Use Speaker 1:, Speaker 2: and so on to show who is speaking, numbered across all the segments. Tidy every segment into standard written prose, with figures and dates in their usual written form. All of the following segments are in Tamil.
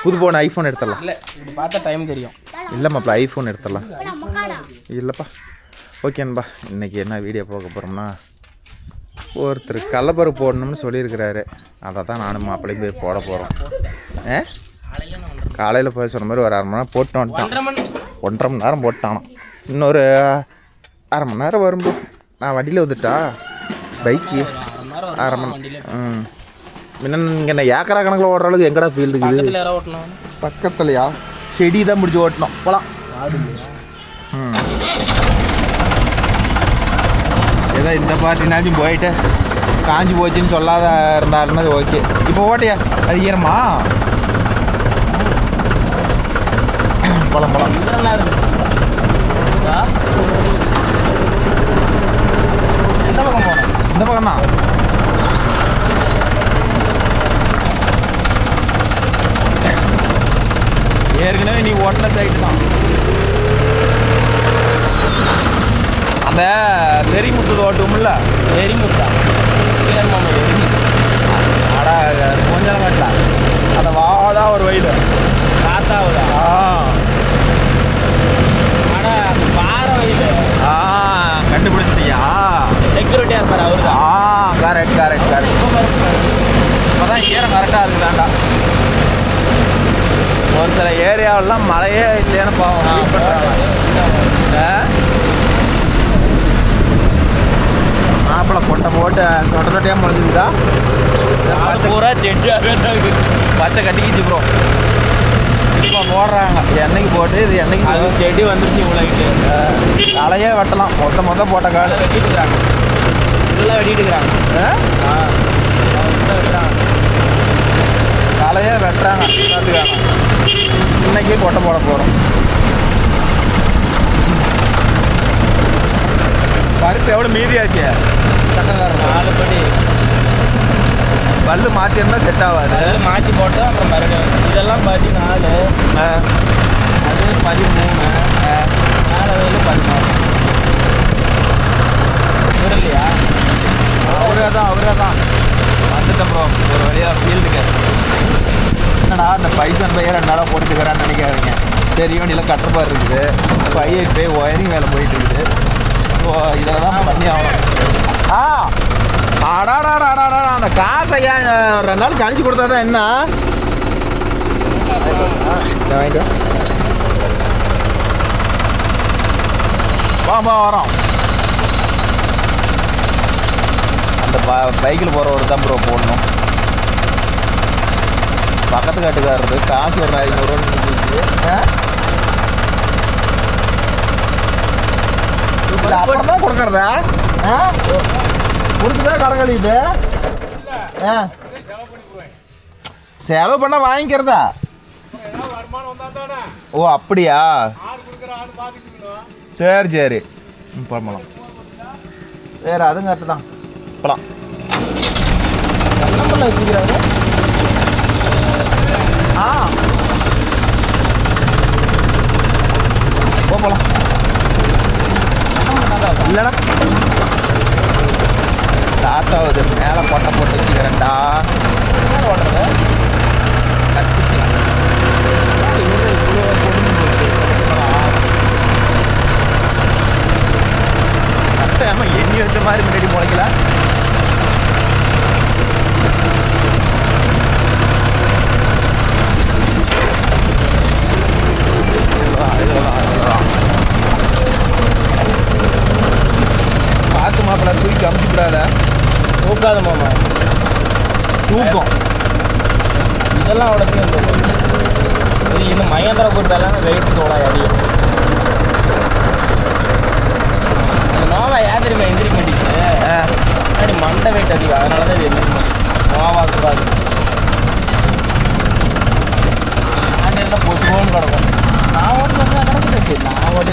Speaker 1: புது ஃபோன் ஐஃபோன் எடுத்துடலாம்.
Speaker 2: இல்லை இப்படி பார்த்தா டைம் தெரியும்.
Speaker 1: இல்லை மாப்பிள்ள ஐஃபோன் எடுத்துடலாம். இல்லைப்பா ஓகேன்பா. இன்றைக்கி என்ன வீடியோ போக போகிறோம்னா, ஒருத்தர் கடலப்பருப்பு போடணும்னு சொல்லியிருக்கிறாரு. அதை தான் நானும் மாப்பிள்ளையும் போய் போட போகிறோம். காலையில் போய் சொன்ன மாதிரி ஒரு 1/2 மணி நேரம் போட்டு வந்துட்டான். 1.5 மணி நேரம் போட்டானோ. இன்னொரு 1/2 மணி நேரம் வரும்போது நான் வண்டியில் வந்துட்டா பைக்கு 1/2 மணி. முன்ன இங்கே என்ன ஏக்கரா கணக்கில் ஓடுற அளவுக்கு எங்கடா ஃபீல் இருக்குது? பக்கத்துலையா செடி தான் பிடிச்சி ஓட்டணும் போகலாம். ஏதோ இந்த பார்ட்டினாச்சும் போயிட்டு காஞ்சி போச்சுன்னு சொல்லாத இருந்தாருன்னா ஓகே. இப்போ ஓட்டியா அது ஈரமா போலாம் போலாம்.
Speaker 2: எந்த பக்கம் போகணும்?
Speaker 1: இந்த பக்கம் தான். ஏற்கனவே நீ ஓட்டின சைட்டு தான். அந்த வெறிமுத்து ஓட்டும்ல,
Speaker 2: வெறிமுத்தா
Speaker 1: அடா கொஞ்சம் கட்டல அந்த வாடா ஒரு வயலு
Speaker 2: காத்தாவுதா? ஆனால் அந்த பாறை வயலு
Speaker 1: கண்டுபிடிச்சிட்டியா?
Speaker 2: செக்யூரிட்டியாக இருப்பார் அவரு தான்.
Speaker 1: Correct correct correct. இப்போ தான் ஈரம் கரெக்டாக இருக்குதாண்டா. ஒரு சில ஏரியாவெல்லாம் மழையே இல்லைன்னு பாவம். மாப்பிள்ளை கொட்டை போட்டு தொட்டை தொட்டையாக முளைஞ்சுதா?
Speaker 2: பூரா செடியாகவே தான் இருக்குது.
Speaker 1: பச்சை கட்டிக்கிச்சு ப்ரோ. இப்போ போடுறாங்க என்னைக்கு போட்டு இது என்னைக்கு
Speaker 2: அது செடி வந்துருச்சு. இவ்வளோக்கிட்டு
Speaker 1: தலையே வெட்டலாம். மொத்தம் போட்ட காடு
Speaker 2: வெட்டிட்டுக்கிறாங்க. ஃபுல்லாக வெட்டிட்டுக்கிறாங்க. வெட்டுறாங்க
Speaker 1: தலையே வெட்டுறாங்க. பார்த்துக்காங்க. இன்னைக்கு கொட்டை போட போகிறோம். பருப்பு எவ்வளோ மீதியாச்சு?
Speaker 2: சட்டக்காரன் 4 படி
Speaker 1: பல்லு மாற்றிருந்தா செட் ஆகாது.
Speaker 2: அதெல்லாம் மாற்றி போட்டோம். அப்புறம் மறுபடியும் இதெல்லாம் 14, அது 13, மேலே வயலு 14. இல்லையா?
Speaker 1: அவரே தான் வந்துட்டேன் ப்ரோ ஒரு வழியாக ஃபீல்டுக்கு. என்னடா அந்த பைசன் பையன் 2 நாளாக போட்டுக்கிறான்னு நினைக்காதீங்க. பெரிய வண்டியில் கட்டுப்பாடு இருக்குது. பையன் போய் ஒயரிங் வேலை போயிட்டு இருக்குது. ஸோ இதில் தான் பண்ணி ஆகணும். அடாடாடாடாடா அந்த காசை ஏன் 2 நாள் கழிச்சு கொடுத்தா தான் என்ன வாங்கிட்டு வா வரோம். அந்த பைக்கில் போகிறவர் தான் ப்ரோ போடணும். பக்கத்து காட்டுக்காரரு காசு ஒரு 500 ரூபா அப்புறம் தான் கொடுக்கறதா? கொடுத்துதான் கடை கழியுது. செலவு பண்ண வாங்கிக்கிறதா? ஓ அப்படியா? சரி போகலாம். வேறு அதுவும் கரெக்டு தான். போகலாம்.
Speaker 2: கண்ணம்புள்ள வச்சுக்கிறாரு.
Speaker 1: போகலாம் இல்லைடா. தாத்தாவது மேலே கொட்டை போட்டு வச்சுக்கிறேன்டா. ஓடுறது கஷ்டமா எண்ணி வச்ச மாதிரி முன்னாடி முளைக்கல. பார்த்து மாப்பிள்ள தூக்கி அமுச்சிக்கூடாத.
Speaker 2: தூக்காத மாமா.
Speaker 1: தூக்கம்
Speaker 2: இதெல்லாம் உடச்சி இது இன்னும் மகேந்திரா கொடுத்தாலும் வெயிட் தோடா அதிகம். நோவா ஏன் தெரியுமா எந்திரிக்க மாட்டேங்குது? மண்டை வெயிட் அதிகம். அதனால தான் இது எந்திரிக்கும். நோவா கூடாது. ஆண்டியெல்லாம் பொசுவோன்னு கிடக்கும். நான் ஓட்டு வந்து கிடக்குது. நான் ஓட்டு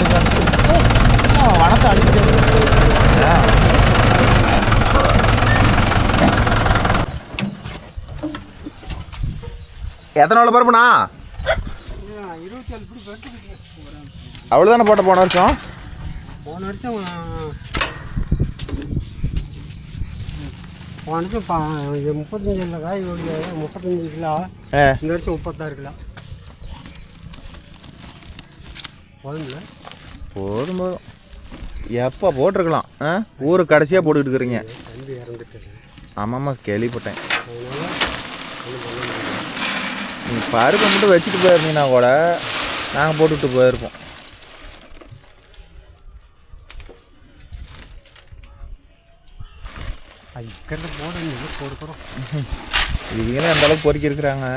Speaker 2: வனத்தை அழிச்சு
Speaker 1: எத்தனை நாள் பருப்புண்ணா?
Speaker 3: 27 பருப்பு.
Speaker 1: அவ்வளோதானே போட்ட போன வருஷம்?
Speaker 3: போன வருஷம் போனது 35 கிலோ காய் ஓடிய 35 கிலோ இந்த வருஷம் 36 கிலோ போதும்ல
Speaker 1: போதும் போதும் எப்போ போட்டிருக்கலாம் ஊரு கடைசியாக போட்டுக்கிட்டு இருக்கிறீங்க
Speaker 3: தம்பி இறந்துட்டு
Speaker 1: ஆமாம்மா கேள்விப்பட்டேன் நீங்கள் பருப்பை மட்டும் வச்சுட்டு போயிருந்தீங்கன்னா கூட நாங்கள் போட்டுவிட்டு போயிருப்போம்
Speaker 3: இருக்கிறத போட கொடுக்குறோம்
Speaker 1: இவங்களே அந்த அளவுக்கு பொறுக்கி இருக்கிறாங்க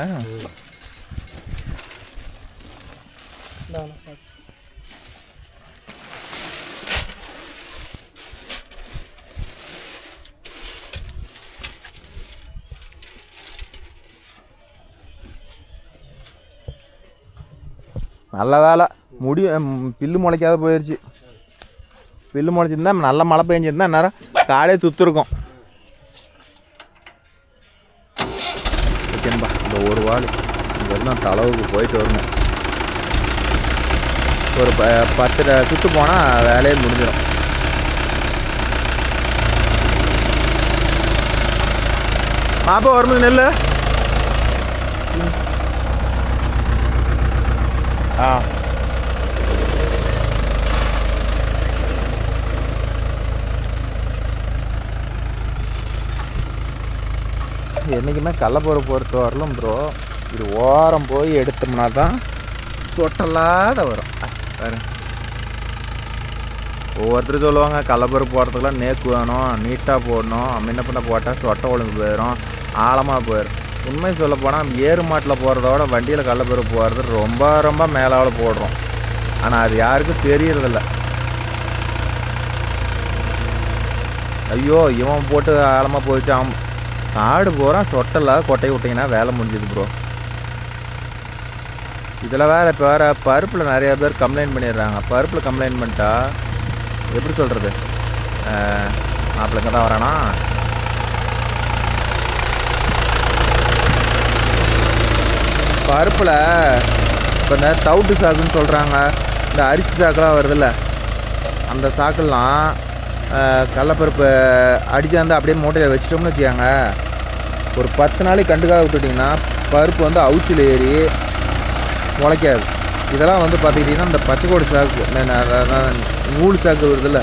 Speaker 1: நல்ல வேலை பில்லு முளைக்காத போயிடுச்சு. பில்லு முளைச்சிருந்தா நல்ல மழை பெஞ்சிருந்தா நேரம் காலே துத்துருக்கும். ஓகேன்பா, இந்த ஒரு வாள் இங்கேருந்து தளவுக்கு போயிட்டு வரணும். ஒரு 10 சுற்று போனால் வேலையே முடிஞ்சிடும். மாப்பா வரும்போது நெல் என்றைக்குமே கடலப்பருப்பு பொறுத்த வரலும் ப்ரோ இது ஓரம் போய் எடுத்தோம்னா தான் சொட்டல்லாத வரும். பாருங்க, ஒவ்வொருத்தரும் சொல்லுவாங்க கடலப்பருப்பு போடுறதுக்குலாம் நேக்கு வேணும், நீட்டாக போடணும், முன்ன பின்ன போட்டால் சொட்டை ஒழுங்கு போயிடும், ஆழமாக போயிடும். உண்மை சொல்ல போனால் ஏறு மாட்டில் போகிறதோட வண்டியில் கடலப்பருப்பு போகிறது ரொம்ப ரொம்ப மேலாவில் போடுறோம். ஆனால் அது யாருக்கும் தெரியறதில்ல. ஐயோ இவன் போட்டு ஆழமாக போயிடுச்சு, காடு போகிறான் சொட்டலாக கொட்டை விட்டிங்கன்னா வேலை முடிஞ்சுது ப்ரோ. இதில் வேறு இப்போ வேறு பருப்பில் நிறையா பேர் கம்ப்ளைண்ட் பண்ணிடுறாங்க. பருப்பில் கம்ப்ளைண்ட் பண்ணிட்டா எப்படி சொல்கிறது, மாப்பிள்ளைங்க தான் வரானா பருப்பில் இப்போ இந்த தவுட்டு சாக்குன்னு சொல்கிறாங்க, இந்த அரிசி சாக்கெலாம் வருதில்ல, அந்த சாக்கெல்லாம் கடலப்பருப்பு அடித்தாந்து அப்படியே மூட்டையில் வச்சிட்டோம்னு வச்சுக்காங்க, ஒரு 10 நாளைக்கு கண்டுக்காக விட்டுட்டிங்கன்னா பருப்பு வந்து அவுச்சில் ஏறி முளைக்காது. இதெல்லாம் வந்து பார்த்துக்கிட்டிங்கன்னா இந்த பச்சைக்கோடு சாக்கு, நூல் சாக்கு வருதில்ல,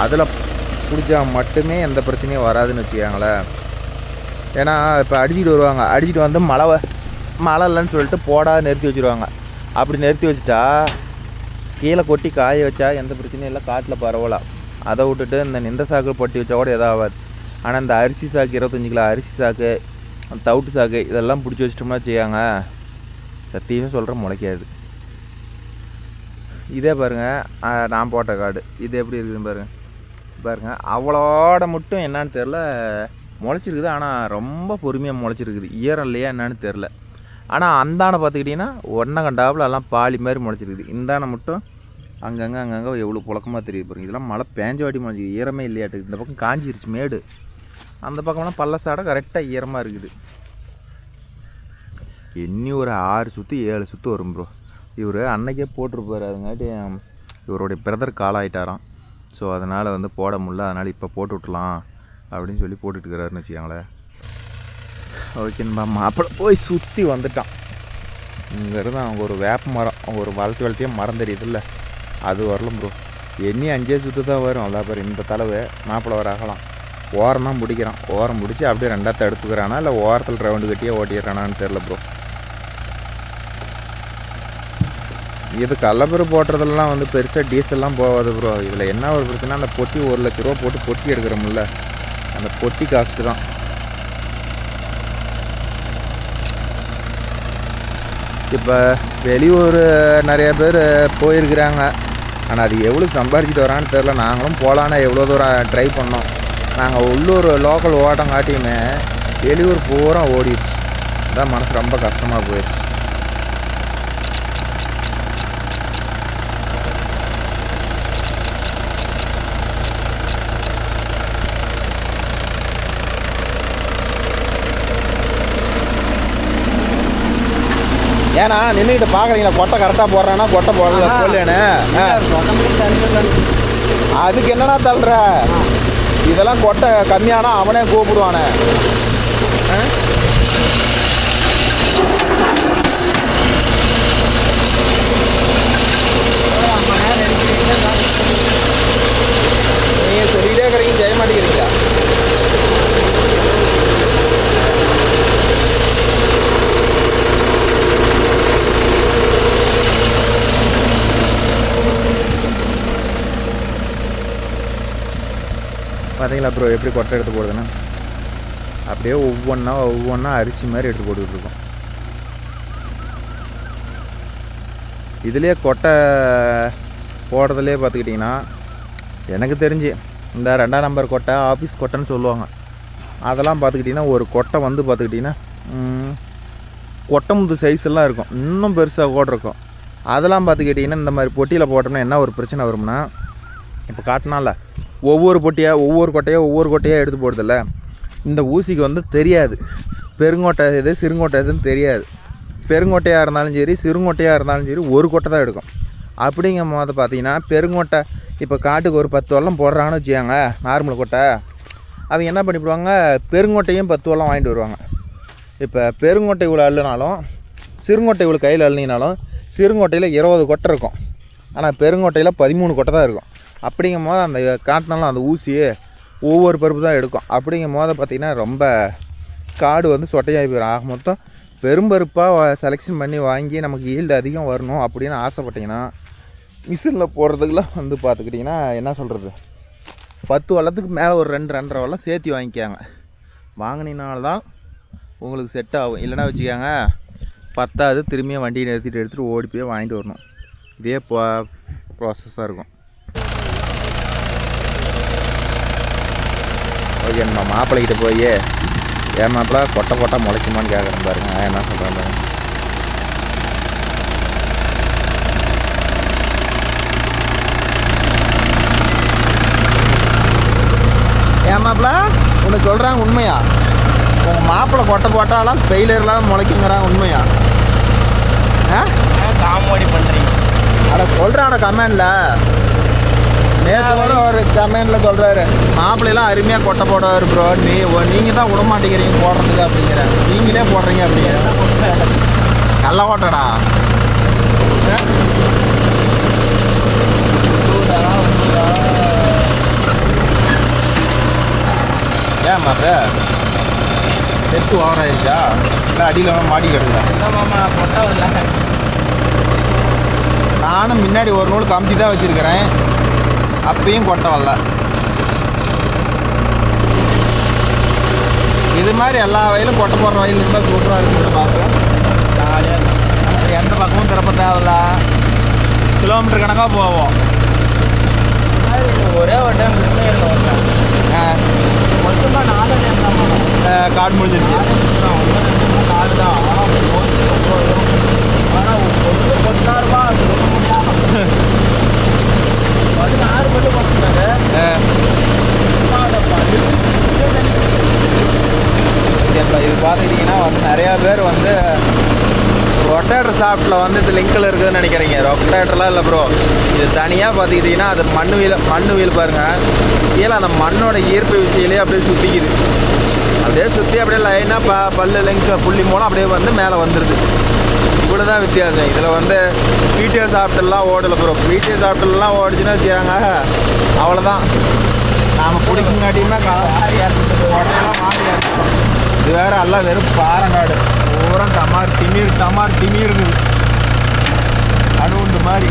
Speaker 1: அதில் பிடிச்சா மட்டுமே எந்த பிரச்சனையும் வராதுன்னு வச்சுக்காங்களேன். ஏன்னா இப்போ அடிச்சுட்டு வருவாங்க, அடிச்சுட்டு வந்து மழை இல்லைன்னு சொல்லிட்டு போடாத நிறுத்தி வச்சுருவாங்க. அப்படி நிறுத்தி வச்சுட்டா கீழே கொட்டி காய வச்சா எந்த பிரச்சனையும் இல்லை, காட்டில் பரவலாம். அதை விட்டுட்டு இந்த சாக்கு பொட்டி வச்சா கூட எதாவது ஆகாது. ஆனால் இந்த அரிசி சாக்கு 25 கிலோ அரிசி சாக்கு, தவுட்டு சாக்கு இதெல்லாம் பிடிச்சி வச்சிட்டோம்னா வச்சுக்காங்க, சத்தியமே சொல்கிறேன் முளைக்காது. இதே பாருங்கள், நான் போட்ட காடு இது எப்படி இருக்குதுன்னு பாருங்கள் அவ்வளோட மட்டும் என்னான்னு தெரில முளைச்சிருக்குது. ஆனால் ரொம்ப பொறுமையாக முளைச்சிருக்குது, ஈரம் இல்லையா என்னான்னு தெரில. ஆனால் அந்தானை பார்த்துக்கிட்டிங்கன்னா ஒன்றை கண்டாப்புல எல்லாம் பாலி மாதிரி முளைச்சிருக்குது. இந்தானை மட்டும் அங்கங்கே எவ்வளோ புழக்கமாக தெரியுது பாருங்க. இதெல்லாம் மழை பேஞ்ச வாட்டி முளைச்சிருக்கு, ஈரமே இல்லையாட்டு. இந்த பக்கம் காஞ்சிருச்சு மேடு, அந்த பக்கம்லாம் பள்ளசாடை கரெக்டாக ஈரமாக இருக்குது. இன்னி ஒரு 6 சுற்று 7 சுற்று வரும் ப்ரோ. இவர் அன்னைக்கே போட்டிருப்பார், அதுங்காட்டி இவருடைய பிரதர் கால் ஆகிட்டாராம். ஸோ அதனால் வந்து போட முடியல, அதனால் இப்போ போட்டு விட்லாம் அப்படின்னு சொல்லி போட்டுட்டுருக்கிறாருன்னு வச்சுக்காங்களேன். ஓகேன்பா, மாப்பிள்ளை போய் சுற்றி வந்துட்டான். இங்கேருந்து அவங்க ஒரு வேப்ப மரம், அவங்க ஒரு வளர்த்தியே மரம் தெரியுதுல்ல, அது வரலாம் ப்ரோ. எண்ணி 5 சுற்று தான் வரும். அதான் பாரு இந்த தலைவை மாப்பிள்ளை வர ஆகலாம். ஓரம் தான் பிடிக்கிறான், ஓரம் பிடிச்சி அப்படியே 2ஆக எடுத்துக்கிறானா இல்லை ஓரத்தில் ரவுண்டு கட்டியே ஓட்டிடுறானான்னு தெரில ப்ரோ. இது கடலப்பருப்பு போட்டுறதுலாம் வந்து பெருசாக டீசல்லாம் போகாது ப்ரோ. இதில் என்ன ஒரு பிரச்சனை, அந்த பொட்டி 1 லட்ச ரூபா போட்டு பொட்டி எடுக்கிறோம்ல, அந்த பொட்டி காஸ்ட்டு தான். இப்போ வெளியூர் நிறைய பேர் போயிருக்கிறாங்க, ஆனால் அது எவ்வளோ சம்பாரிச்சிட்டு வரான்னு தெரில. நாங்களும் போகலான்னு எவ்வளோ தூரம் ட்ரை பண்ணோம். நாங்கள் உள்ளூர் லோக்கல் ஓட்டம் காட்டியுமே வெளியூர் பூரா ஓடிடுச்சு. அதான் மனசு ரொம்ப கஷ்டமாக போயிடுச்சு. ஏன்னா நின்றுக்கிட்டு பார்க்குறீங்களா, கொட்டை கரெக்டாக போடுறான்னா கொட்டை போடல போடலேன்னு. அதுக்கு என்னடா தள்ளுற, இதெல்லாம் கொட்டை கம்மியானா அவனே கூப்பிடுவானே. நீங்கள் சொல்லிகிட்டே இருக்கிறீங்க, செய்ய மாட்டேங்கிறீங்களா? பார்த்தீங்களா ப்ரோ எப்படி கொட்டை எடுத்து போடுதுன்னா, அப்படியே ஒவ்வொன்றா அரிசி மாதிரி எடுத்து போட்டுக்கிட்டு இதுலேயே கொட்டை போடுறதுலேயே பார்த்துக்கிட்டிங்கன்னா எனக்கு தெரிஞ்சு இந்த 2ஆம் நம்பர் கொட்டை ஆஃபீஸ் கொட்டைன்னு சொல்லுவாங்க. அதெல்லாம் பார்த்துக்கிட்டிங்கன்னா ஒரு கொட்டை வந்து பார்த்துக்கிட்டிங்கன்னா கொட்டை முது சைஸ் எல்லாம் இருக்கும், இன்னும் பெருசாக கூட இருக்கும். அதெல்லாம் பார்த்துக்கிட்டிங்கன்னா இந்த மாதிரி பொட்டியில் போட்டோம்னா என்ன ஒரு பிரச்சனை வரும்னா, இப்போ காட்டினால ஒவ்வொரு கொட்டையாக எடுத்து போடுறதில்ல, இந்த ஊசிக்கு வந்து தெரியாது பெருங்கொட்டை எது சிறுங்கொட்டை எதுன்னு தெரியாது. பெருங்கொட்டையாக இருந்தாலும் சரி சிறுங்கொட்டையாக இருந்தாலும் சரி ஒரு கொட்டை தான் எடுக்கும். அப்படிங்கும் போது பார்த்தீங்கன்னா பெருங்கொட்டை இப்போ காட்டுக்கு ஒரு 10 வல்லம் போடுறாங்கன்னு வச்சுக்காங்க, நார்மல் கொட்டை. அவங்க என்ன பண்ணிவிடுவாங்க, பெருங்கொட்டையும் 10 வல்லம் வாங்கிட்டு வருவாங்க. இப்போ பெருங்கொட்டை இவ்வளோ அள்ளினாலும் சிறுங்கொட்டை இவ்வளோ கையில் அள்ளினாலும் சிறுங்கொட்டையில் 20 கொட்டை இருக்கும், ஆனால் பெருங்கொட்டையில் 13 கொட்டை தான் இருக்கும். அப்படிங்கும் போது அந்த காட்டினாலும் அந்த ஊசியே ஒவ்வொரு பருப்பு தான் எடுக்கும். அப்படிங்கும் போது பார்த்திங்கன்னா ரொம்ப காடு வந்து சொட்டையாகி போயிடும். ஆக மொத்தம் பெரும்பருப்பாக செலெக்ஷன் பண்ணி வாங்கி நமக்கு ஈல்டு அதிகம் வரணும் அப்படின்னு ஆசைப்பட்டிங்கன்னா மிஷினில் போடுறதுக்குலாம் வந்து பார்த்துக்கிட்டிங்கன்னா என்ன சொல்கிறது, 10 வல்லத்துக்கு மேலே ஒரு 2-2.5 வல்லம் சேர்த்து வாங்கிக்காங்க. வாங்கினால்தான் உங்களுக்கு செட் ஆகும். இல்லைன்னா வச்சுக்காங்க பத்தாது, திரும்பியும் வண்டியை எடுத்துகிட்டு ஓடி போய் வாங்கிட்டு வரணும். இதே ப்ராசஸாக இருக்கும். ஓகே, நம்ம மாப்பிள்ளைகிட்ட போய் ஏன் மாப்பிள்ளை கொட்டை போட்டால் முளைக்குமான்னு கேட்குறேன் பாருங்க, என்ன சொல்கிறேன் பாருங்க. ஏன் மாப்பிள்ளை ஒன்று சொல்கிறாங்க உண்மையா? உங்கள் மாப்பிள்ளை கொட்டை போட்டாலாம் ஃபெயிலியர்லாம் முளைக்குங்கிறாங்க உண்மையா?
Speaker 2: காமெடி பண்ணுறீங்க.
Speaker 1: அட சொல்கிறான கமெண்டில், நேற்று கூட ஒரு கமெண்டில் சொல்கிறாரு, மாப்பிள்ளைலாம் அருமையாக கொட்டை போடுவார் ப்ரோ, நீங்கள் தான் விட மாட்டேங்கிறீங்க போடுறதுக்கு அப்படிங்கிற, நீங்களே போடுறீங்க அப்படிங்கிற. நல்லா ஓட்டடா. ஏன் மாப்பிள்ள நெட்டு ஓவர் ஆயிருச்சா? இல்லை அடியில் மாடி கிடக்குதா?
Speaker 2: கொட்டை வரல.
Speaker 1: நானும் முன்னாடி ஒரு நூல் கம்பி தான் வச்சுருக்கிறேன், அப்பயும் கொட்டை வரல. இது மாதிரி எல்லா வயலும் கொட்டை போடுற வயல் இருந்தால் சூப்பராக இருக்குன்னு பார்ப்போம். ஜாலியாக எந்த பக்கமும் திறப்ப தேவையில்ல, கிலோமீட்டர் கணக்காக போவோம்.
Speaker 2: ஒரே ஒரு டைம் மட்டும்தான் 4 டைம் தான்
Speaker 1: காடு முடிஞ்சிருச்சு.
Speaker 2: 4 தான். ஆனால் ஒன்று 16 ரூபா 16 மட்டும் கொடுத்துருக்காங்க.
Speaker 1: இது பார்த்துக்கிட்டிங்கன்னா வந்து நிறையா பேர் வந்து ரொட்டேட்டர் ஷாஃப்ட்டில் வந்து இது லிங்கில் இருக்குதுன்னு நினைக்கிறீங்க. ரொட்டேட்டர்லாம் இல்லை ப்ரோ, இது தனியாக பார்த்துக்கிட்டிங்கன்னா அது மண் வீல் பாருங்கள், கீழே அந்த மண்ணோட ஈர்ப்பு விசையிலே அப்படியே சுற்றிக்குது. அப்படியே சுற்றி அப்படியே லைனாக பல்லு லிங்க் புள்ளி மூலம் அப்படியே வந்து மேலே வந்துடுது. இவ்வளோ தான் வித்தியாசம். இதில் வந்து பிடிஎஸ் சாஃப்ட்லாம் ஓடலை ப்ரோ. பிடிஎஸ் சாஃப்ட்லாம் ஓடிச்சுன்னா வச்சுக்காங்க அவ்வளோதான், நாம் பிடிக்குங்காட்டியுமே கோட்டையெல்லாம் வாங்கி. இது வேறு எல்லாம் வெறும் பாறைங்காடு, பூரா டமார் திமீர் இருக்குது, அணுகுண்டு மாதிரி.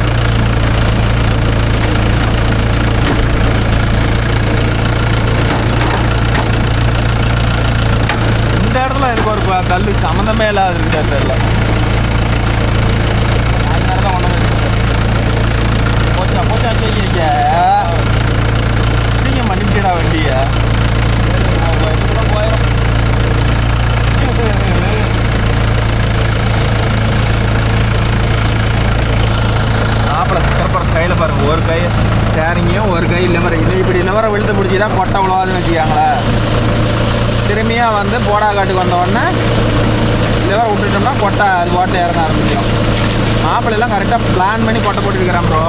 Speaker 1: இந்த இடத்துல எனக்கு ஒரு கல் சம்மந்தமே இல்லாத இருக்கா தெரியல. போச்சா செய்ய நீங்கள் மன்னிச்சடா வண்டியை. போயிடும் நாப்பில் சிறப்புற கையில் பாருங்கள், ஒரு கை ஸ்டேரிங்கையும் ஒரு கை லிவரை, இது இப்படி லிவரை விழுத்து பிடிச்சிட்டா கொட்டை விழுவாதுன்னு வச்சுக்காங்களேன். திரும்பியாக வந்து போடாக்காட்டுக்கு வந்தோடனே லிவரை விட்டுட்டோம்னா கொட்டை அது போட்டு இறங்க ஆரம்பிச்சிடும். மாப்பிள்ளைலாம் கரெக்டாக பிளான் பண்ணி கொட்டை போட்டுருக்கிறான் ப்ரோ.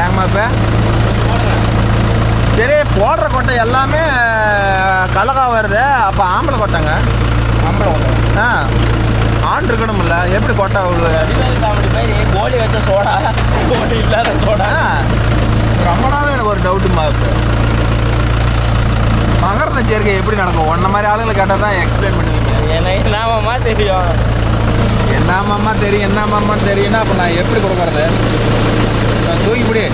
Speaker 1: ஏங்கம்மா இப்போ சரி போடுற கொட்டை எல்லாமே கலகா வருது, அப்போ ஆம்பளை கொட்டைங்க.
Speaker 2: ஆம்பளை கொட்டை
Speaker 1: ஆண் இருக்கணும்ல, எப்படி கொட்டை
Speaker 2: அடிவாதி காமெடி மாதிரி கோழி வச்ச சோடா, கோழி இல்லாத சோடா.
Speaker 1: ரொம்ப நாள் எனக்கு ஒரு டவுட்டுமா. இப்போ மகரந்த சேர்க்கை எப்படி நடக்கும்? ஒன்றை மாதிரி ஆளுங்களை கேட்டால் தான் எக்ஸ்பிளைன் பண்ணுவீங்க.
Speaker 2: எனக்கு என்னமாம்மா தெரியும்,
Speaker 1: என்னமாம்மா தெரியும், என்னமாம்மான்னு தெரியும்னா அப்போ நான் எப்படி கொடுக்குறது? நான் தூக்கிப்பிடி.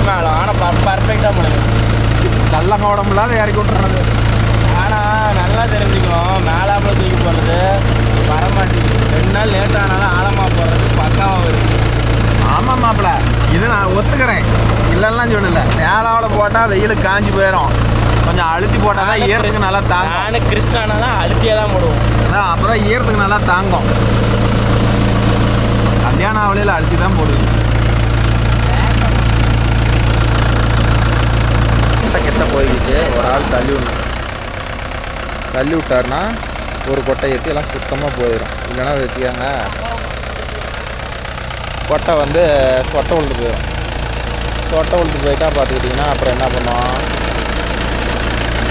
Speaker 2: ஆனால் பர்ஃபெக்டாக முடியும்.
Speaker 1: நல்ல கவனம் இல்லாத இறக்கி விட்டுறது.
Speaker 2: ஆனால் நல்லா தெரிஞ்சுக்கணும், மேலாப்புல தூக்கி போடுறது வரமாட்டேங்குது. 2 நாள் லேட் ஆனாலும் ஆழமாக போடுறது பக்காவாக வருது.
Speaker 1: ஆமாம் மாப்பிள்ள, இது நான் ஒத்துக்கிறேன், இல்லைன்னா சொல்லல. மேலாவில் போட்டால் வெயிலுக்கு காஞ்சி போயிடும், கொஞ்சம் அழுத்தி போட்டால் தான் ஈரத்துக்கு நல்லா தாங்கும்.
Speaker 2: நான் கிறிஸ்டானா தான் அழுத்தியாக தான் போடுவோம்,
Speaker 1: அதான் அப்போ தான் ஈரத்துக்கு நல்லா தாங்கும். கல்யாண ஆவலையில் அழுத்தி தான் போடுவீங்க. கிட்ட போய்கிட்டு ஒரு ஆள் தள்ளி விட்டாருன்னா ஒரு கொட்டை ஏற்றி எல்லாம் சுத்தமாக போயிடும். இல்லைன்னா வச்சுக்காங்க கொட்டை வந்து சொட்டை உழுது போயிடும். சொட்டை உழுது போயிட்டா பார்த்துக்கிட்டிங்கன்னா அப்புறம் என்ன பண்ணோம்,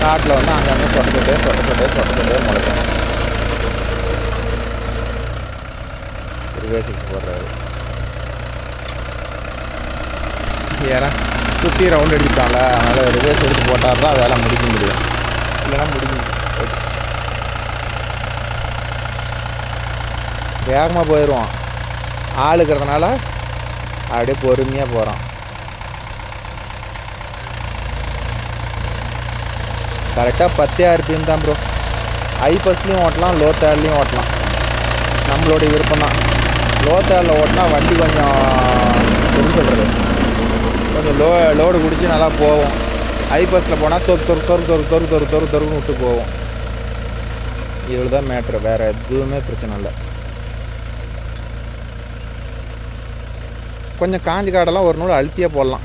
Speaker 1: காட்டில் வந்து அங்கங்கே சொட்டை முளைக்கும். ஒரு வேசிக்கு போடுறாரு. ஏன்னா சுற்றி ரவுண்ட் அடிச்சுட்டாங்கள, அதனால் ரிவேஸ் எடுத்து போட்டால் தான் வேலை முடிக்க முடியும், இல்லைன்னா முடிக்க முடியும். வேகமாக போயிடுவோம், ஆள் இருக்கிறதுனால அப்படியே பொறுமையாக போகிறோம். கரெக்டாக 10 RPM தான் ப்ரோ. ஹை பஸ்லேயும் ஓட்டலாம், லோ தேர்ட்லேயும் ஓட்டலாம், நம்மளுடைய விருப்பம் தான். லோ தேரில் ஓட்டினா வண்டி கொஞ்சம் எப்படி சொல்கிறது, கொஞ்சம் லோடு குடிச்சு நல்லா போவோம். ஹை பஸ்ஸில் போனால் தொறுன்னு விட்டு போவோம். இவ்வளோ தான் மேட்ரு, வேறு எதுவுமே பிரச்சனை இல்லை. கொஞ்சம் காஞ்சி காடெல்லாம் ஒரு நூல் அழுத்தியாக போடலாம்,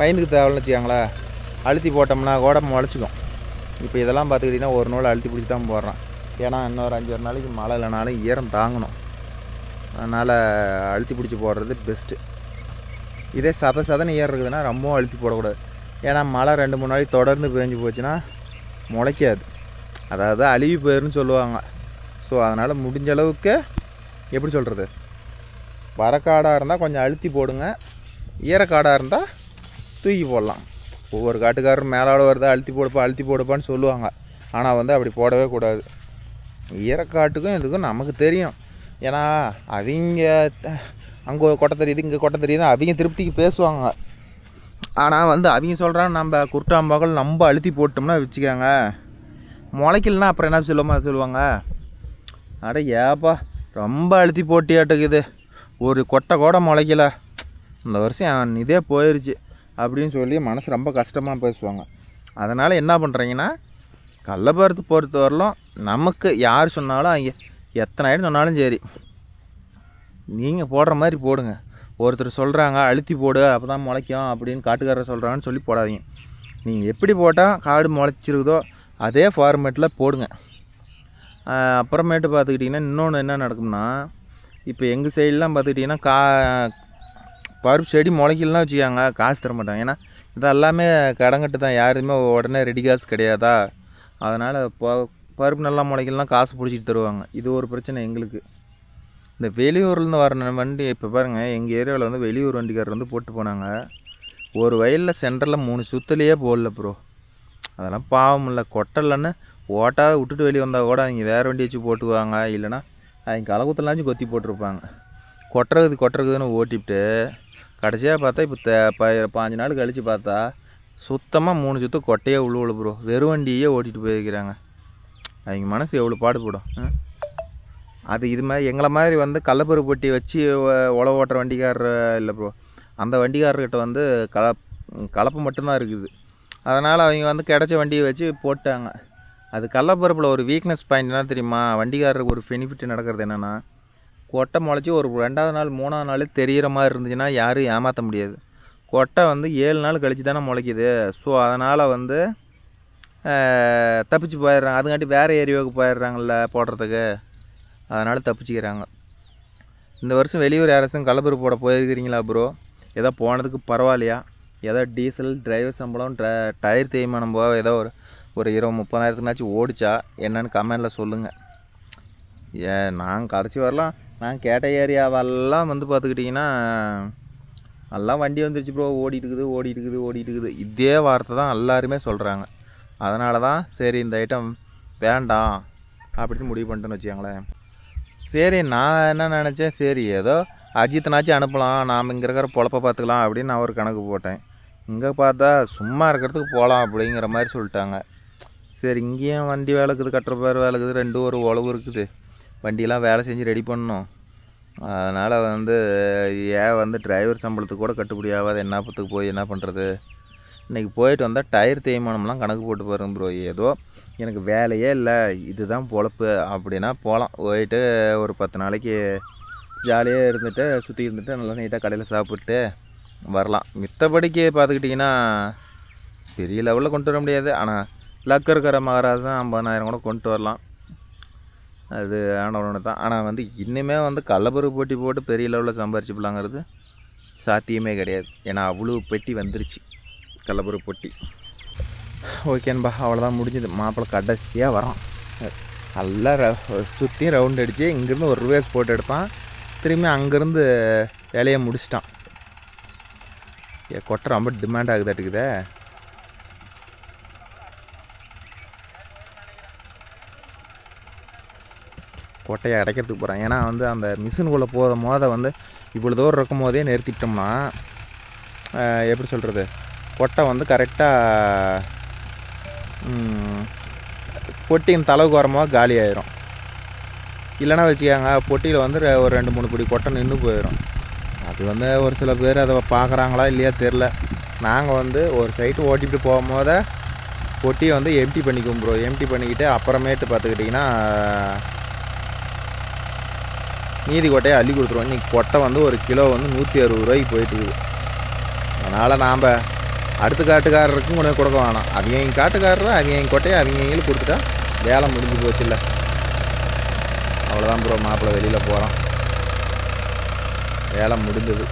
Speaker 1: பயந்துக்கு தேவைன்னு வச்சுக்காங்களேன். அழுத்தி போட்டோம்னா கூட முளைச்சிக்கும். இப்போ இதெல்லாம் பார்த்துக்கிட்டிங்கன்னா ஒரு நூல் அழுத்தி பிடிச்சி தான் போடுறேன். ஏன்னா இன்னொரு 5 நாளைக்கு மழை இல்லைனாலும் ஈரம் தாங்கணும், அதனால் அழுத்தி பிடிச்சி போடுறது பெஸ்ட்டு. இதே சதன்னு ஏர் இருக்குதுன்னா ரொம்பவும் அழுத்தி போடக்கூடாது. ஏன்னா மழை 2-3 நாளைக்கு தொடர்ந்து பேஞ்சு போச்சுன்னா முளைக்காது, அதாவது அழுகி போயிருன்னு சொல்லுவாங்க. ஸோ அதனால் முடிஞ்ச அளவுக்கு எப்படி சொல்கிறது, வரக்காடாக இருந்தால் கொஞ்சம் அழுத்தி போடுங்க, ஈரக்காடாக இருந்தால் தூக்கி போடலாம். ஒவ்வொரு காட்டுக்காரரும் மேலாட வருதா அழுத்தி போடுப்பான்னு சொல்லுவாங்க, ஆனால் வந்து அப்படி போடவே கூடாது. ஈரக்காட்டுக்கும் இதுக்கும் நமக்கு தெரியும், ஏன்னா அவங்க அங்கே கொட்டை தெரியுது இங்கே கொட்டை தெரியுது அவங்க திருப்திக்கு பேசுவாங்க. ஆனால் வந்து அவங்க சொல்கிறாங்க நம்ம குருட்டாம்பாக்கள் நம்ம அழுத்தி போட்டோம்னா வச்சுக்காங்க முளைக்கலன்னா அப்புறம் என்ன சொல்லுவாங்க, அட ஏப்பா ரொம்ப அழுத்தி போட்டியாட்டுக்குது, ஒரு கொட்டை கூட முளைக்கல, இந்த வருஷம் இதே போயிடுச்சு அப்படின்னு சொல்லி மனசு ரொம்ப கஷ்டமாக பேசுவாங்க. அதனால் என்ன பண்ணுறீங்கன்னா கடலப்பருத்து பொறுத்த வரலும் நமக்கு யார் சொன்னாலும் அவங்க எத்தனை ஆயிரம் சொன்னாலும் சரி நீங்கள் போடுற மாதிரி போடுங்க. ஒருத்தர் சொல்கிறாங்க அழுத்தி போடு அப்போ தான் முளைக்கும் அப்படின்னு காட்டுக்காரர் சொல்கிறாங்கன்னு சொல்லி போடாதீங்க. நீங்கள் எப்படி போட்டால் காடு முளைச்சிருக்குதோ அதே ஃபார்மேட்டில் போடுங்க. அப்புறமேட்டு பார்த்துக்கிட்டிங்கன்னா இன்னொன்று என்ன நடக்கும்னா, இப்போ எங்கள் சைடெலாம் பார்த்துக்கிட்டிங்கன்னா பருப்பு செடி முளைக்கலன்னா வச்சுக்காங்க காசு தர மாட்டாங்க. ஏன்னா இதெல்லாமே கடங்கட்டு தான், யாருமே உடனே ரெடி காசு கிடையாதா, அதனால் பருப்பு நல்லா முளைக்கலன்னா காசு பிடிச்சிட்டு தருவாங்க. இது ஒரு பிரச்சனை எங்களுக்கு. இந்த வெளியூர்லேருந்து வர வண்டி இப்போ பாருங்கள், எங்கள் ஏரியாவில் வந்து வெளியூர் வண்டிக்காரர் வந்து போட்டு போனாங்க, ஒரு வயலில் சென்டரில் 3 சுற்றுலையே போடல ப்ரோ. அதெல்லாம் பாவம் இல்லை, கொட்டலைன்னு ஓட்டாக விட்டுட்டு வெளியே வந்தால் கூட அவங்க வேறு வண்டி வச்சு போட்டுக்குவாங்க, இல்லைன்னா அவங்க கலகுத்தலாச்சும் கொத்தி போட்டிருப்பாங்க. கொட்டுறதுன்னு ஓட்டிவிட்டு கடைசியாக பார்த்தா இப்போ 5 நாள் கழித்து பார்த்தா சுத்தமாக 3 சுற்று கொட்டையே உள்ள ப்ரோ. வெறும் வண்டியே ஓட்டிகிட்டு போயிருக்கிறாங்க. அவங்க மனசு எவ்வளோ பாடுபடும். அது இது மாதிரி எங்களை மாதிரி வந்து கள்ளப்பருப்பு பொட்டி வச்சு உழவு ஓட்டுற வண்டிக்காரர் இல்லை ப்ரோ. அந்த வண்டிக்காரர்கிட்ட வந்து கலப்பு மட்டும்தான் இருக்குது. அதனால் அவங்க வந்து கிடச்ச வண்டியை வச்சு போட்டாங்க. அது கடலப்பருப்பில் ஒரு வீக்னஸ் பாயிண்ட் என்ன தெரியுமா, வண்டிக்காரருக்கு ஒரு பெனிஃபிட் நடக்கிறது என்னென்னா, கொட்டை முளைச்சி ஒரு 2ஆவது நாள் 3ஆவது நாள் தெரிகிற மாதிரி இருந்துச்சுன்னா யாரும் ஏமாற்ற முடியாது. கொட்டை வந்து 7 நாள் கழிச்சு தானே முளைக்குது. ஸோ அதனால் வந்து தப்பிச்சு போயிடுறாங்க. அதுங்காட்டி வேறு ஏரியாவுக்கு போயிடுறாங்கல்ல போடுறதுக்கு, அதனால் தப்பிச்சுக்கிறாங்க. இந்த வருஷம் வெளியூர் யாராச்சும் கலப்பரு போட போயிருக்கிறீங்களா ப்ரோ? ஏதோ போனதுக்கு பரவாயில்லையா? ஏதோ டீசல், டிரைவர் சம்பளம், டயர் தேய்மானம் போக ஏதோ ஒரு 20-30,000னாச்சும் ஓடிச்சா என்னன்னு கமெண்டில் சொல்லுங்கள். நான் கடைசி வரலாம் நான் கேட்ட ஏரியாவெல்லாம் வந்து பார்த்துக்கிட்டிங்கன்னா எல்லாம் வண்டி வந்துருச்சு ப்ரோ, ஓடிட்டுருக்குது. இதே வார்த்தை தான் எல்லாருமே சொல்கிறாங்க. அதனால தான் சரி இந்த ஐட்டம் வேண்டாம் அப்படின்னு முடிவு பண்ணிட்டேன்னு வச்சுக்கோங்களேன். சரி நான் என்ன நினச்சேன், சரி ஏதோ அஜித்னாச்சும் அனுப்பலாம், நாம் இங்கே இருக்கிற பொழப்பை பார்த்துக்கலாம் அப்படின்னு நான் ஒரு கணக்கு போட்டேன். இங்கே பார்த்தா சும்மா இருக்கிறதுக்கு போகலாம் அப்படிங்கிற மாதிரி சொல்லிட்டாங்க. சரி இங்கேயும் வண்டி வேலைக்குது, கட்டுற பேர் வேலைக்குது, 2 ஒரு உழவு இருக்குது, வண்டியெல்லாம் வேலை செஞ்சு ரெடி பண்ணணும். அதனால் வந்து டிரைவர் சம்பளத்துக்கு கூட கட்டுப்படி ஆகாது, என்னப்பத்துக்கு போய் என்ன பண்ணுறது. இன்றைக்கி போயிட்டு வந்தால் டயர் தேய்மானம்லாம் கணக்கு போட்டு பாருங்க ப்ரோ. ஏதோ எனக்கு வேலையே இல்லை, இதுதான் பொழப்பு அப்படின்னா போகலாம். போயிட்டு ஒரு 10 நாளைக்கு ஜாலியாக இருந்துட்டு சுற்றி இருந்துட்டு நல்லா நீட்டாக கடையில் சாப்பிட்டு வரலாம். மித்தபடிக்கு பார்த்துக்கிட்டிங்கன்னா பெரிய லெவலில் கொண்டு வர முடியாது. ஆனால் லக்கு இருக்கிற மகாராஜா 50,000 கூட கொண்டு வரலாம். அது ஆனவனு தான். ஆனால் இன்னுமே கள்ளப்பருப்பு போட்டி போட்டு பெரிய லெவலில் சம்பாரிச்சு போலாங்கிறது சாத்தியமே கிடையாது. ஏன்னா அவ்வளோ பெட்டி வந்துருச்சு கள்ளப்பருப்பு பொட்டி. ஓகேன்பா, அவ்வளோதான் முடிஞ்சது. மாப்பிள்ளை கடைசியாக வரோம். நல்லா சுற்றி ரவுண்ட் அடித்து இங்கேருந்து ஒரு ரிவேஸ் போட்டு எடுப்பான். திரும்பி அங்கேருந்து வேலையை முடிச்சிட்டான். கொட்டை ரொம்ப டிமாண்ட் ஆகுதாட்டுக்குதே. கொட்டையை அடைக்கிறதுக்கு போகிறேன். ஏன்னா அந்த மிஷினுக்குள்ளே போத இவ்வளோ தூரம் இருக்கும் போதே நிறுத்திட்டோம்னா எப்படி சொல்கிறது, கொட்டை கரெக்டாக பொட்டியின் தளவுக்கு வரும்போது காலி ஆயிரும். இல்லைன்னா வச்சுக்காங்க பொட்டியில் ஒரு 2-3 பிடி கொட்டை நின்று போயிடும். அது ஒரு சில பேர் அதை பார்க்குறாங்களா இல்லையா தெரில. நாங்கள் ஒரு சைட்டு ஓட்டிகிட்டு போகும்போது பொட்டியை எம்டி பண்ணிக்குவோம் ப்ரோ. எம்டி பண்ணிக்கிட்டு அப்புறமேட்டு பார்த்துக்கிட்டிங்கன்னா மீதி கொட்டையை அள்ளி கொடுத்துருவோம். இன்றைக்கி கொட்டை ஒரு கிலோ 160 ரூபாய்க்கு போயிட்டுருக்குது. அதனால் நாம் அடுத்த காட்டுக்காரருக்கும் கொண்டு கொடுக்க வேணாம். அவங்க காட்டுக்காரர் அவங்க கொட்டையை அவங்களுக்கு கொடுத்துட்டா வேலை முடிஞ்சு போச்சு. இல்லை அவ்வளோதான் ப்ரோ. மாப்பிள்ளை வெளியில் போகிறோம், வேலை முடிஞ்சது.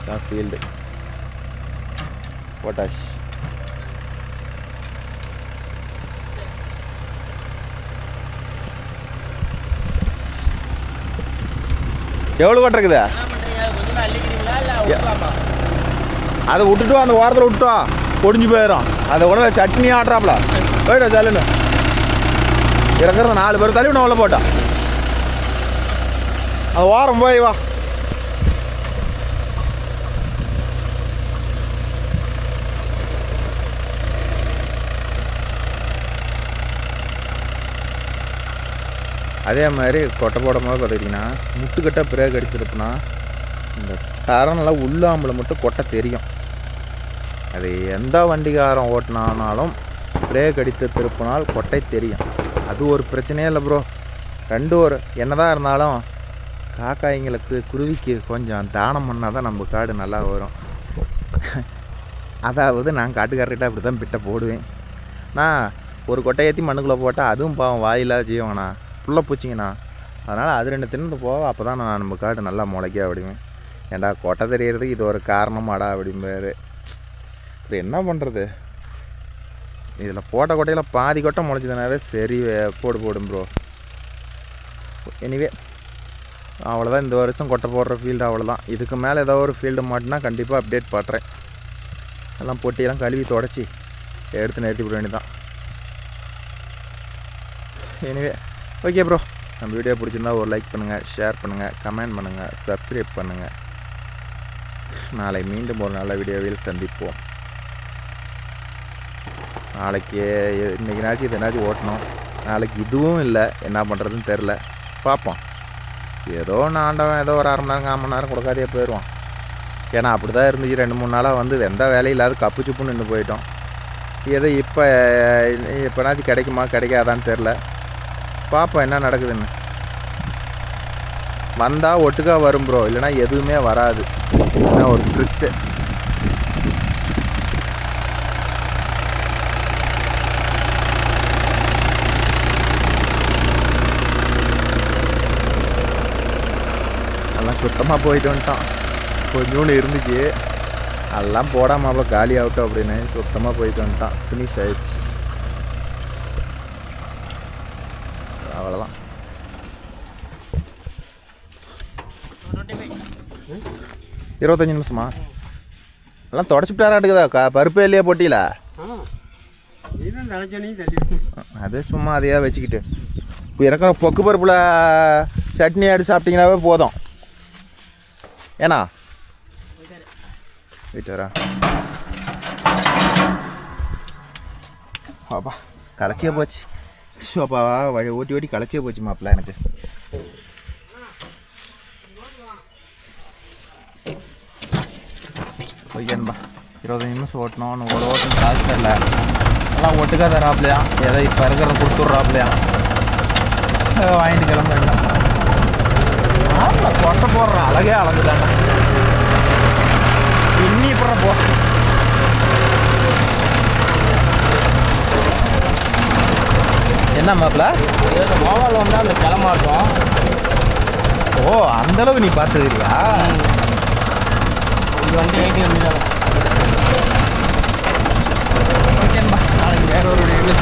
Speaker 1: தான் ஃபீல்டு போட்டாஷ். எவ்வளோ கொட்டை இருக்குது? அதை விட்டுட்டு அந்த ஓரத்தில் விட்டுட்டோம், பொடிஞ்சு போயிடும். அதை உடனே சட்னி ஆட்டுறாப்புல போயிட்டோம். சல்லுன்னு இறக்குறத 4 பேர் தள்ளி உள்ள போட்டான். அது ஓரம் போய் வா. அதே மாதிரி கொட்டை போடும் போது பார்த்துக்கிட்டிங்கன்னா முட்டுக்கட்டை பிரேக் அடிச்சிருப்புனா இந்த டரனில் உள்ளாம்பில் மட்டும் கொட்டை தெரியும். அது எந்த வண்டிக்காரன் ஓட்டினாலும் பிரேக் அடித்து திருப்பினால் கொட்டை தெரியும். அது ஒரு பிரச்சனையே இல்லை ப்ரோ. ஒரு என்னதான் இருந்தாலும் காக்காய்ங்களுக்கு குருவிக்கு கொஞ்சம் தானம் பண்ணால் தான் நம்ம காடு நல்லா வரும். அதாவது நான் காட்டுக்காரர்கிட்ட அப்படி தான் பிட்டை போடுவேன். நான் ஒரு கொட்டை ஏற்றி மண்ணுக்குள்ளே போட்டால் அதுவும் பாவம் வாயிலாக செய்வேண்ணா, புள்ள பூச்சிங்கண்ணா. அதனால் அது 2 தின்னு போக அப்போ தான் நான் நம்ம காடு நல்லா முளைக்க அப்படிவேன். ஏண்டா கொட்டை தெரியறதுக்கு இது ஒரு காரணமாடா அப்படிம்பாரு. இப்போ என்ன பண்ணுறது, இதில் போட்ட கொட்டையில் பாதி கொட்டை முளைச்சதுனாவே சரி போடும் ப்ரோ. எனிவே அவ்வளோதான் இந்த வருஷம் கொட்டை போடுற ஃபீல்டு அவ்வளோதான். இதுக்கு மேலே ஏதோ ஒரு ஃபீல்டு மாட்டினா கண்டிப்பாக அப்டேட் பண்ணுறேன். எல்லாம் பொட்டியெல்லாம் கழுவி தொடச்சி எடுத்து நிறுத்தி விட வேண்டியதான். எனிவே ஓகே ப்ரோ, நம்ம வீடியோ பிடிச்சிருந்தா ஒரு லைக் பண்ணுங்கள், ஷேர் பண்ணுங்கள், கமெண்ட் பண்ணுங்கள், சப்ஸ்கிரைப் பண்ணுங்கள். நாளை மீண்டும் ஒரு நல்ல வீடியோவில் சந்திப்போம். நாளைக்கு இன்றைக்கினாச்சும் இதனாச்சும் ஓட்டணும். நாளைக்கு இதுவும் இல்லை, என்ன பண்ணுறதுன்னு தெரில, பார்ப்போம். ஏதோ ஆண்டவன் ஏதோ ஒரு 1/2 மணி நேரம் 1/4 மணி நேரம் கொடுக்காதே போயிடுவான். ஏன்னா அப்படி தான் இருந்துச்சு 2-3 நாளாக எந்த வேலையும் இல்லாத கப்பு சுப்புன்னு நின்று போயிட்டோம். ஏதோ இப்போனாச்சும் கிடைக்குமா கிடைக்காதான்னு தெரில, பார்ப்போம் என்ன நடக்குதுன்னு. வந்தால் ஒட்டுக்கா வரும் ப்ரோ, இல்லைனா எதுவுமே வராது. இதுதான் ஒரு ட்ரிக்ஸு. சுத்தமாக போயிட்டு வந்துட்டான். கொஞ்சோண்டு இருந்துச்சு, அதெல்லாம் போடாமல் காலி ஆகட்டும் அப்படின்னு சுத்தமாக போயிட்டு வந்துட்டான். ஃபினிஷ் ஆயிடுச்சு, அவ்வளோதான். 25 நிமிஷமா? எல்லாம் தொடச்சிட்டாராட்டுக்குதா? பருப்பு இல்லையா போட்டியில?
Speaker 3: இதுதான் தலைச்சனையும் தள்ளி.
Speaker 1: அது சும்மா அதையா வச்சுக்கிட்டு இப்போ இருக்கிற பொக்கு பருப்பில் சட்னி அடிச்சு சாப்பிட்டீங்கன்னாவே போதும். ஏண்ணா வீட்டாரா? அப்பா களைச்சியே போச்சு. ஷோப்பா ஓட்டி ஓட்டி களைச்சியே போச்சு மாப்பிள்ள எனக்கு. ஓகேன்பா, 25 நிமிஷம் ஓட்டணும். ஒரு ஓட்டம் காசு தரல, எல்லாம் ஒட்டுக்கா தராப்லையா, ஏதோ இப்போ இருக்கிறத கொடுத்துட்றாப்லையா, வாங்கிட்டு கிளம்ப வேண்டாம். கொட்டை போடுற அழகே அழகுதாங்க. இன்னி இப்போ போ என்ன மாப்பிள்ள
Speaker 2: மோபால் வந்தால் அந்த கிளமாட்டோம்.
Speaker 1: ஓ அந்தளவுக்கு நீ பார்த்துக்கிறியா?
Speaker 2: இது வந்து 80 வந்து
Speaker 1: ஓகேன்பா, நாளைக்கு வேற ஒரு வீடியோவில்